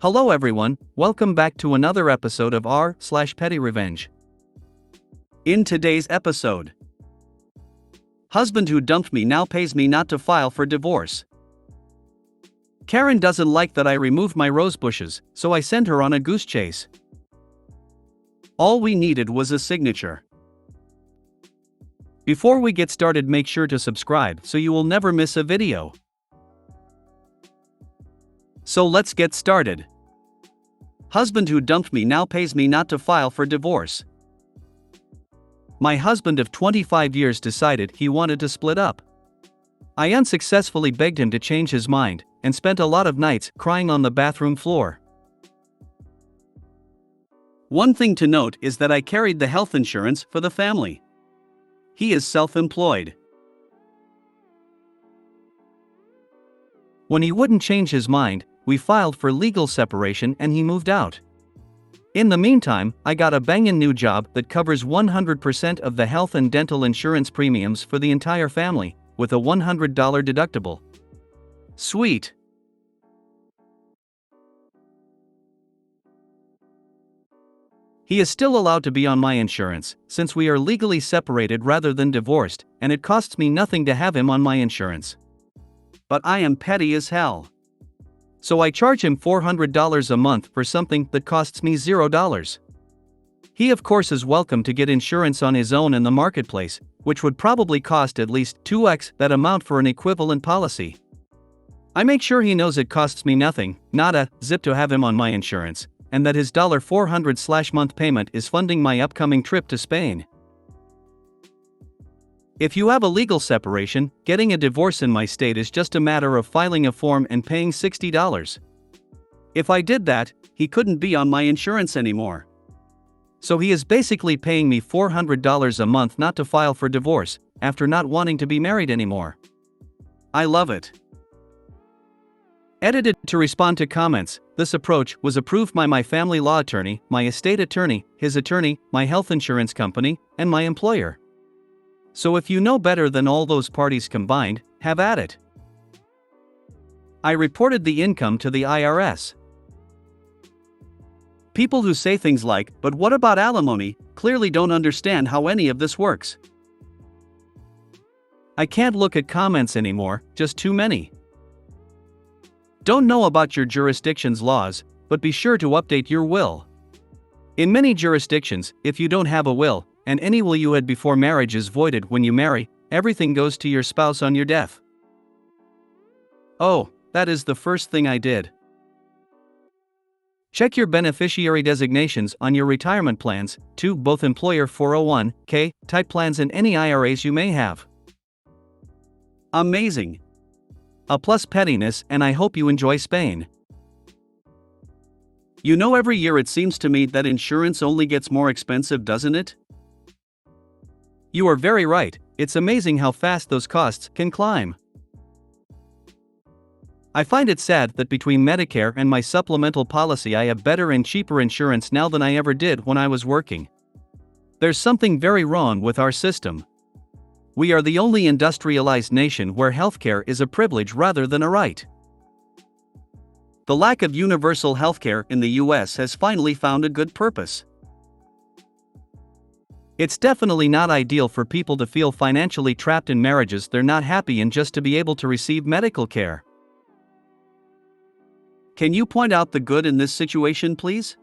Hello everyone, welcome back to another episode of r/PettyRevenge. In today's episode, husband who dumped me now pays me not to file for divorce. Karen doesn't like that I removed my rose bushes, so I sent her on a goose chase. All we needed was a signature. Before we get started, make sure to subscribe so you will never miss a video. So let's get started. Husband who dumped me now pays me not to file for divorce. My husband of 25 years decided he wanted to split up. I unsuccessfully begged him to change his mind, and spent a lot of nights crying on the bathroom floor. One thing to note is that I carried the health insurance for the family. He is self-employed. When he wouldn't change his mind, we filed for legal separation and he moved out. In the meantime, I got a bangin' new job that covers 100% of the health and dental insurance premiums for the entire family, with a $100 deductible. Sweet. He is still allowed to be on my insurance, since we are legally separated rather than divorced, and it costs me nothing to have him on my insurance. But I am petty as hell. So I charge him $400 a month for something that costs me $0. He of course is welcome to get insurance on his own in the marketplace, which would probably cost at least 2x that amount for an equivalent policy. I make sure he knows it costs me nothing, not a zip to have him on my insurance, and that his $400/month payment is funding my upcoming trip to Spain. If you have a legal separation, getting a divorce in my state is just a matter of filing a form and paying $60. If I did that, he couldn't be on my insurance anymore. So he is basically paying me $400 a month not to file for divorce, after not wanting to be married anymore. I love it. Edited to respond to comments. This approach was approved by my family law attorney, my estate attorney, his attorney, my health insurance company, and my employer. So if you know better than all those parties combined, have at it. I reported the income to the IRS. People who say things like, "But what about alimony?" clearly don't understand how any of this works. I can't look at comments anymore, just too many. Don't know about your jurisdiction's laws, but be sure to update your will. In many jurisdictions, if you don't have a will, and any will you had before marriage is voided when you marry, everything goes to your spouse on your death. Oh, that is the first thing I did. Check your beneficiary designations on your retirement plans, too, both employer 401(k) type plans and any IRAs you may have. Amazing. A plus pettiness, and I hope you enjoy Spain. You know, every year it seems to me that insurance only gets more expensive, doesn't it? You are very right, it's amazing how fast those costs can climb. I find it sad that between Medicare and my supplemental policy I have better and cheaper insurance now than I ever did when I was working. There's something very wrong with our system. We are the only industrialized nation where healthcare is a privilege rather than a right. The lack of universal healthcare in the US has finally found a good purpose. It's definitely not ideal for people to feel financially trapped in marriages they're not happy in just to be able to receive medical care. Can you point out the good in this situation, please?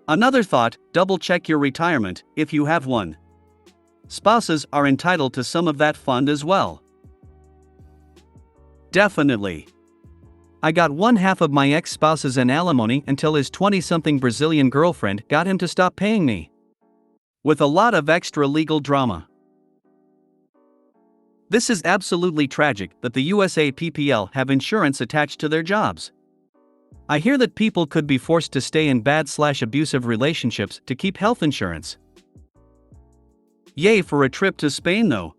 Another thought, double-check your retirement, if you have one. Spouses are entitled to some of that fund as well. Definitely. I got one half of my ex-spouse's alimony until his 20-something Brazilian girlfriend got him to stop paying me. With a lot of extra legal drama. This is absolutely tragic that the USA PPL have insurance attached to their jobs. I hear that people could be forced to stay in bad/abusive relationships to keep health insurance. Yay for a trip to Spain though.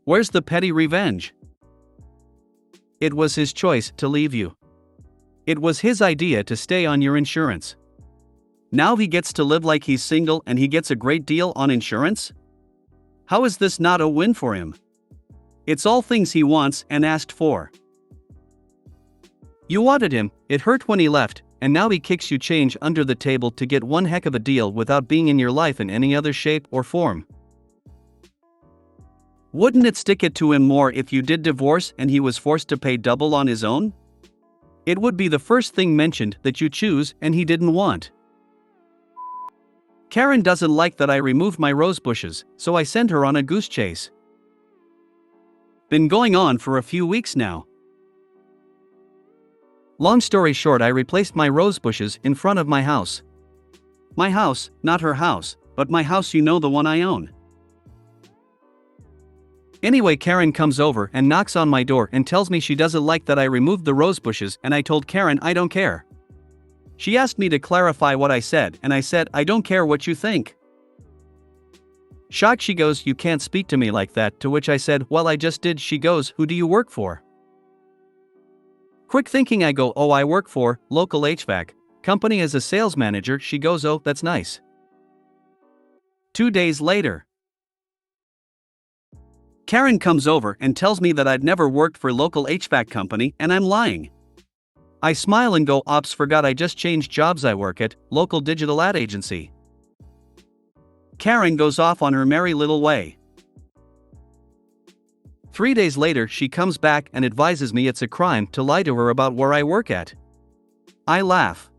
Where's the petty revenge? It was his choice to leave you. It was his idea to stay on your insurance. Now he gets to live like he's single and he gets a great deal on insurance? How is this not a win for him? It's all things he wants and asked for. You wanted him, it hurt when he left, and now he kicks you change under the table to get one heck of a deal without being in your life in any other shape or form. Wouldn't it stick it to him more if you did divorce and he was forced to pay double on his own? It would be the first thing mentioned that you choose and he didn't want. Karen doesn't like that I remove my rose bushes, so I send her on a goose chase. Been going on for a few weeks now. Long story short, I replaced my rose bushes in front of my house. My house, not her house, but my house, you know, the one I own. Anyway, Karen comes over and knocks on my door and tells me she doesn't like that I removed the rose bushes, and I told Karen I don't care. She asked me to clarify what I said, and I said I don't care what you think. Shocked, she goes, "You can't speak to me like that," to which I said, "Well, I just did." She goes, "Who do you work for?" Quick thinking, I go, "Oh, I work for local HVAC company as a sales manager." She goes, "Oh, that's nice." 2 days later, Karen comes over and tells me that I'd never worked for local HVAC company, and I'm lying. I smile and go, "Ops, forgot I just changed jobs. I work at local digital ad agency." Karen goes off on her merry little way. 3 days later, she comes back and advises me it's a crime to lie to her about where I work at. I laugh.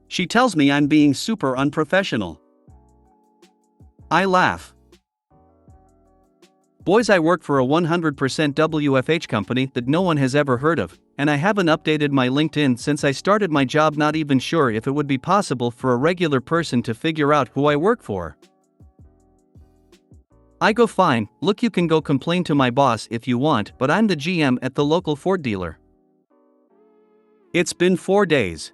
She tells me I'm being super unprofessional. I laugh. Boys, I work for a 100% WFH company that no one has ever heard of, and I haven't updated my LinkedIn since I started my job, not even sure if it would be possible for a regular person to figure out who I work for. I go, "Fine, look, you can go complain to my boss if you want, but I'm the GM at the local Ford dealer." It's been 4 days.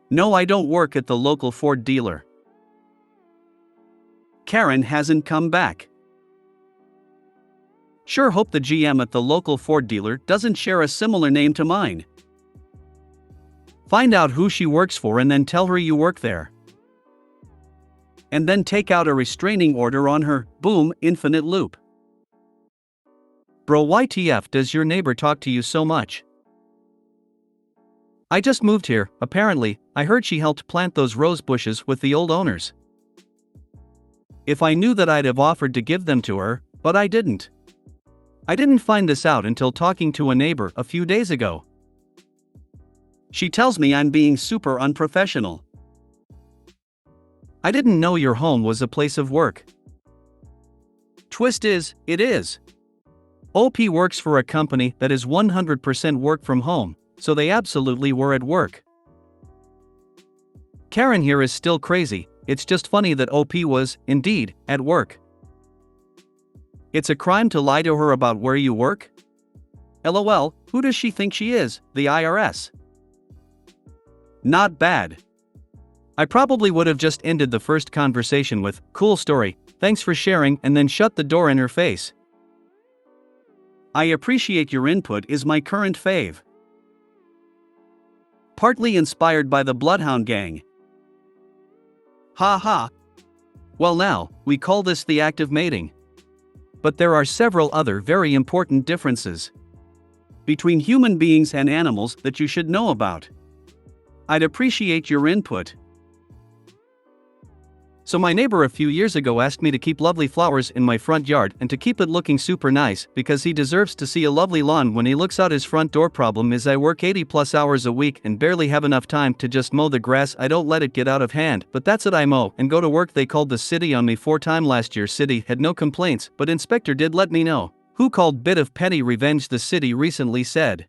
No, I don't work at the local Ford dealer. Karen hasn't come back. Sure hope the GM at the local Ford dealer doesn't share a similar name to mine. Find out who she works for and then tell her you work there. And then take out a restraining order on her. Boom, infinite loop. Bro, YTF does your neighbor talk to you so much? I just moved here, apparently. I heard she helped plant those rose bushes with the old owners. If I knew that, I'd have offered to give them to her, but I didn't. I didn't find this out until talking to a neighbor a few days ago. She tells me I'm being super unprofessional. I didn't know your home was a place of work. Twist is, it is. OP works for a company that is 100% work from home, so they absolutely were at work. Karen here is still crazy. It's just funny that OP was, indeed, at work. It's a crime to lie to her about where you work? LOL, who does she think she is, the IRS? Not bad. I probably would have just ended the first conversation with, "Cool story, thanks for sharing," and then shut the door in her face. "I appreciate your input" is my current fave. Partly inspired by the Bloodhound Gang. Ha ha. Well, now, we call this the act of mating. But there are several other very important differences between human beings and animals that you should know about. I'd appreciate your input. So my neighbor a few years ago asked me to keep lovely flowers in my front yard and to keep it looking super nice because he deserves to see a lovely lawn when he looks out his front door. Problem is, I work 80+ hours a week and barely have enough time to just mow the grass. I don't let it get out of hand, but that's it. I mow and go to work. They called the city on me 4 times last year. City had no complaints, but inspector did let me know. Who called? Bit of petty revenge. The city recently said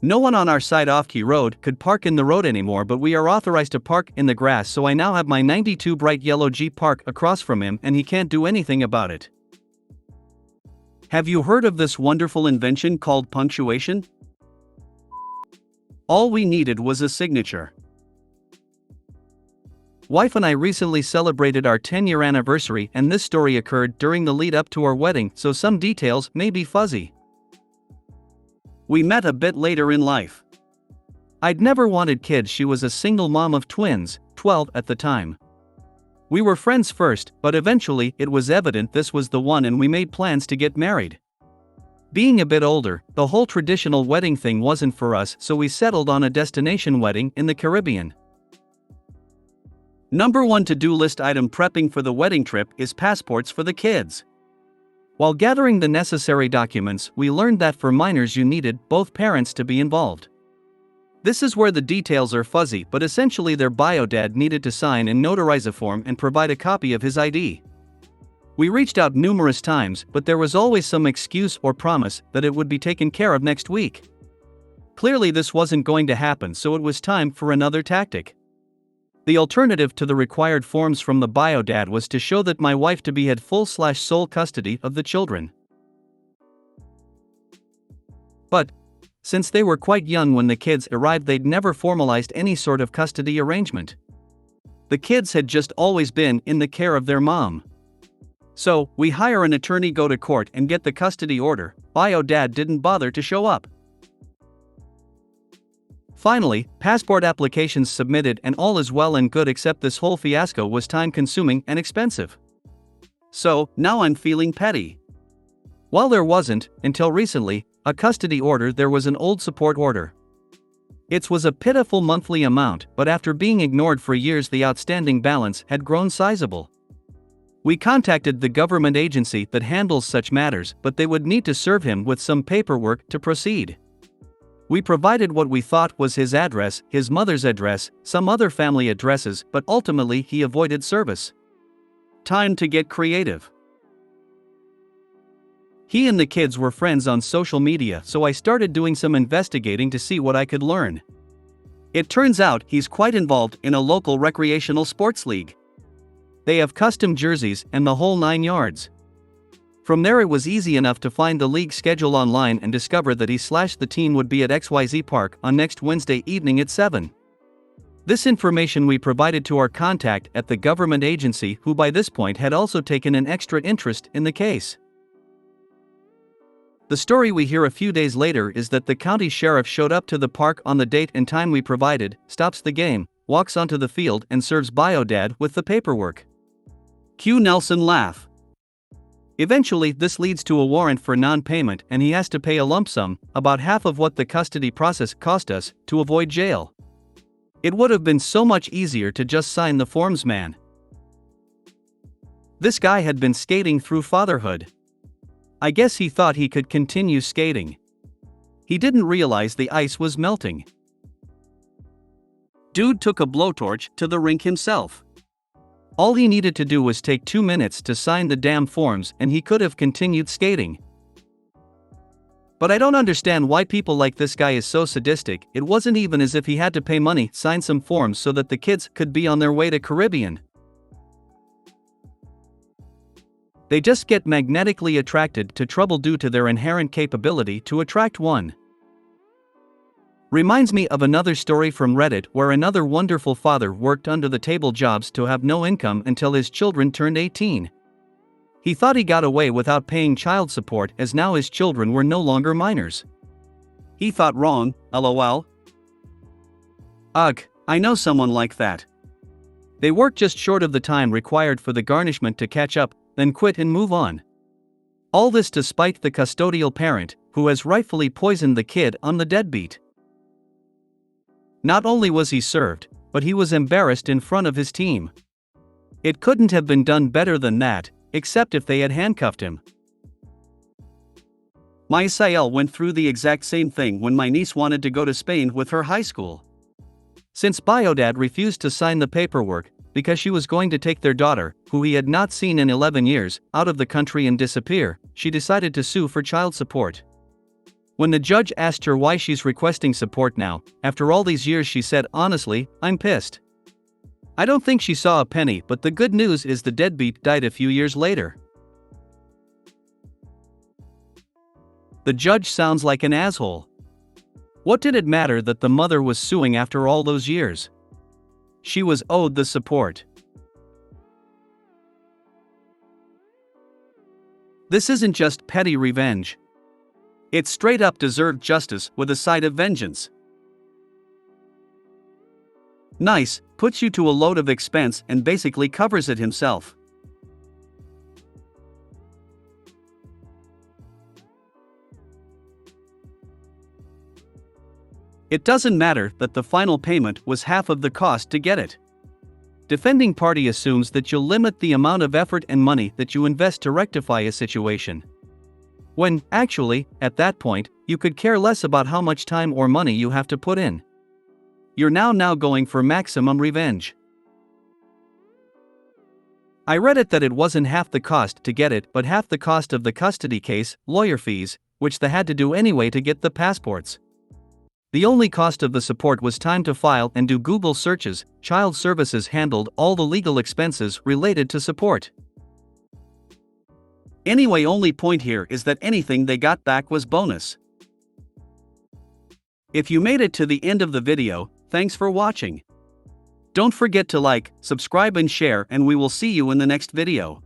no one on our side off Key Road could park in the road anymore, but we are authorized to park in the grass, so I now have my 92 bright yellow Jeep park across from him and he can't do anything about it. Have you heard of this wonderful invention called punctuation? All we needed was a signature. Wife and I recently celebrated our 10-year anniversary, and this story occurred during the lead up to our wedding, so some details may be fuzzy. We met a bit later in life. I'd never wanted kids. She was a single mom of twins, 12 at the time. We were friends first, but eventually it was evident this was the one and we made plans to get married. Being a bit older, the whole traditional wedding thing wasn't for us, so we settled on a destination wedding in the Caribbean. Number 1 to-do list item prepping for the wedding trip is passports for the kids. While gathering the necessary documents, we learned that for minors you needed both parents to be involved. This is where the details are fuzzy, but essentially their bio dad needed to sign and notarize a form and provide a copy of his ID. We reached out numerous times, but there was always some excuse or promise that it would be taken care of next week. Clearly this wasn't going to happen, so it was time for another tactic. The alternative to the required forms from the bio dad was to show that my wife-to-be had full/sole custody of the children. But since they were quite young when the kids arrived, they'd never formalized any sort of custody arrangement. The kids had just always been in the care of their mom. So, we hire an attorney, go to court, and get the custody order. Bio dad didn't bother to show up. Finally, passport applications submitted, and all is well and good, except this whole fiasco was time-consuming and expensive. So, now I'm feeling petty. While there wasn't, until recently, a custody order, there was an old support order. It was a pitiful monthly amount, but after being ignored for years, the outstanding balance had grown sizable. We contacted the government agency that handles such matters, but they would need to serve him with some paperwork to proceed. We provided what we thought was his address, his mother's address, some other family addresses, but ultimately he avoided service. Time to get creative. He and the kids were friends on social media, so I started doing some investigating to see what I could learn. It turns out he's quite involved in a local recreational sports league. They have custom jerseys and the whole 9 yards. From there it was easy enough to find the league schedule online and discover that the team would be at XYZ Park on next Wednesday evening at 7. This information we provided to our contact at the government agency, who by this point had also taken an extra interest in the case. The story we hear a few days later is that the county sheriff showed up to the park on the date and time we provided, stops the game, walks onto the field, and serves bio dad with the paperwork. Cue Nelson laugh. Eventually, this leads to a warrant for non-payment, and he has to pay a lump sum, about half of what the custody process cost us, to avoid jail. It would have been so much easier to just sign the forms, man. This guy had been skating through fatherhood. I guess he thought he could continue skating. He didn't realize the ice was melting. Dude took a blowtorch to the rink himself. All he needed to do was take 2 minutes to sign the damn forms, and he could have continued skating. But I don't understand why people like this guy is so sadistic. It wasn't even as if he had to pay money, sign some forms so that the kids could be on their way to Caribbean. They just get magnetically attracted to trouble due to their inherent capability to attract one. Reminds me of another story from Reddit where another wonderful father worked under the table jobs to have no income until his children turned 18. He thought he got away without paying child support, as now his children were no longer minors. He thought wrong, lol. Ugh, I know someone like that. They work just short of the time required for the garnishment to catch up, then quit and move on. All this to spite the custodial parent, who has rightfully poisoned the kid on the deadbeat. Not only was he served, but he was embarrassed in front of his team. It couldn't have been done better than that, except if they had handcuffed him. My Isael went through the exact same thing when my niece wanted to go to Spain with her high school. Since biodad refused to sign the paperwork, because she was going to take their daughter, who he had not seen in 11 years, out of the country and disappear, she decided to sue for child support. When the judge asked her why she's requesting support now, after all these years, she said, "Honestly, I'm pissed." I don't think she saw a penny, but the good news is the deadbeat died a few years later. The judge sounds like an asshole. What did it matter that the mother was suing after all those years? She was owed the support. This isn't just petty revenge. It's straight up deserved justice with a side of vengeance. Nice, puts you to a load of expense and basically covers it himself. It doesn't matter that the final payment was half of the cost to get it. Defending party assumes that you'll limit the amount of effort and money that you invest to rectify a situation. When, actually, at that point, you could care less about how much time or money you have to put in. You're now going for maximum revenge. I read it that it wasn't half the cost to get it but half the cost of the custody case, lawyer fees, which they had to do anyway to get the passports. The only cost of the support was time to file and do Google searches. Child Services handled all the legal expenses related to support. Anyway, only point here is that anything they got back was bonus. If you made it to the end of the video, thanks for watching. Don't forget to like, subscribe and share, and we will see you in the next video.